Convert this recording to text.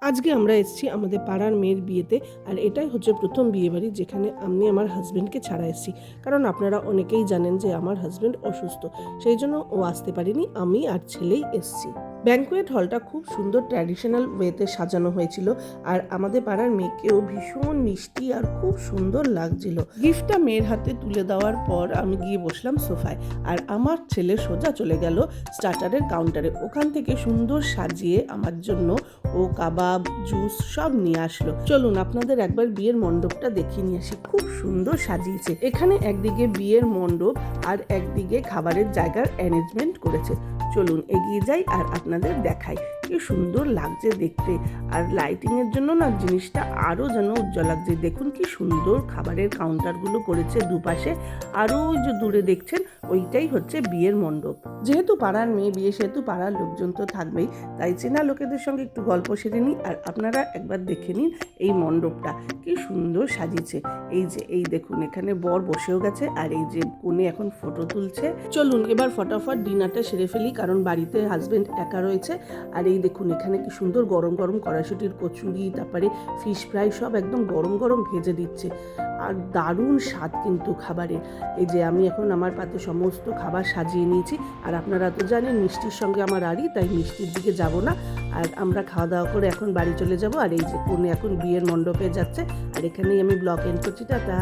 আজকে আমরা এসেছি আমাদের পাড়ার মেয়ের বিয়েতে। আর এটাই হচ্ছে প্রথম বিয়েবাড়ি যেখানে আমি আমার হাজব্যান্ডকে ছাড়া এসেছি। কারণ আপনারা অনেকেই জানেন যে আমার হাজব্যান্ড অসুস্থ, সেই জন্য ও আসতে পারেনি, আমি আর ছেলেই এসেছি। ব্যাঙ্কোয়েট হলটা খুব সুন্দর ট্র্যাডিশনাল ওয়েতে সাজানো হয়েছিল। আর আমাদের পাড়ার মেয়েকেও ভীষণ মিষ্টি আর খুব সুন্দর লাগছিল। গিফটটা মেয়ের হাতে তুলে দেওয়ার পর আমি গিয়ে বসলাম সোফায়, আর আমার ছেলে সোজা চলে গেল স্টার্টারের কাউন্টারে। ওখান থেকে সুন্দর সাজিয়ে আমার জন্য ও কাবাব, জুস সব নিয়ে আসলো। চলুন আপনাদের একবার বিয়ের মণ্ডপটা দেখিয়ে নিয়ে আসি, খুব সুন্দর সাজিয়েছে। এখানে একদিকে বিয়ের মণ্ডপ আর একদিকে খাবারের জায়গার অ্যারেঞ্জমেন্ট করেছে। চলুন এগিয়ে যাই আর আপনাদের দেখাই কি সুন্দর লাগছে দেখতে। আর লাইটিং এর জন্য না জিনিসটা আরো যেন উজ্জ্বল লাগছে। দেখুন কি সুন্দর খাবারের কাউন্টারগুলো করেছে দুপাশে। আরো ওই যে দূরে দেখছেন ওইটাই হচ্ছে বিয়ের মণ্ডপ। যেহেতু পাড়ার মেয়ে বিয়ে, সেহেতু পাড়ার লোকজন তো থাকবেই, তাই চেনা লোকেদের সঙ্গে একটু গল্প সেরে নিই। আর আপনারা একবার দেখে নিন এই মণ্ডপটা কি সুন্দর সাজিয়েছে। এই দেখুন এখানে বর বসেও গেছে, আর এই যে কনে এখন ফটো তুলছে। চলুন এবার ফটাফট ডিনারটা সেরে ফেলি, কারণ বাড়িতে হাজবেন্ড একা রয়েছে। আর এই দেখুন এখানে কি সুন্দর গরম গরম কড়াইশুটির কচুরি, তারপরে ফিশ ফ্রাই সব একদম গরম গরম ভেজে দিচ্ছে। আর দারুণ স্বাদ কিন্তু খাবারের। এই যে আমি এখন আমার পাতে সমস্ত খাবার সাজিয়ে নিয়েছি। আর আপনারা তো জানেন মিষ্টির সঙ্গে আমার আড়ি, তাই মিষ্টির দিকে যাব না। আর আমরা খাওয়া দাওয়া করে এখন বাড়ি চলে যাব। আর এই যে কনে এখন বিয়ের মণ্ডপে যাচ্ছে। আর এখানেই আমি ব্লগ এন্ড করছি। টাটা।